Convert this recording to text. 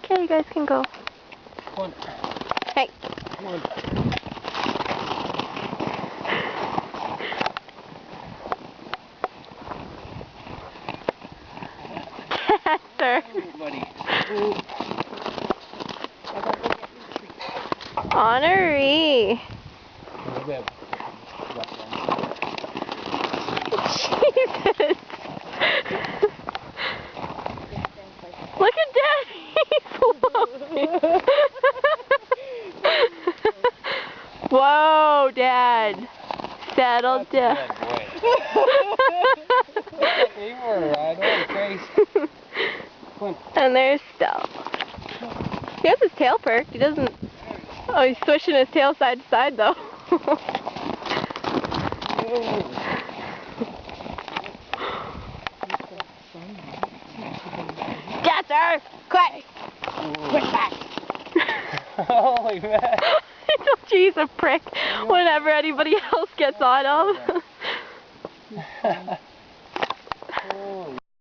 Okay, you guys can go. Come on. Hey. Come on. Faster. Oh, buddy. Honoree. Jesus. Look at Daddy. He's floating. Whoa, Dad. Settle down. And there's Stella. He has his tail perked. He doesn't. Oh, he's swishing his tail side to side though. Gasser! Quick! Quick back! Holy man! He's a prick whenever anybody else gets on him.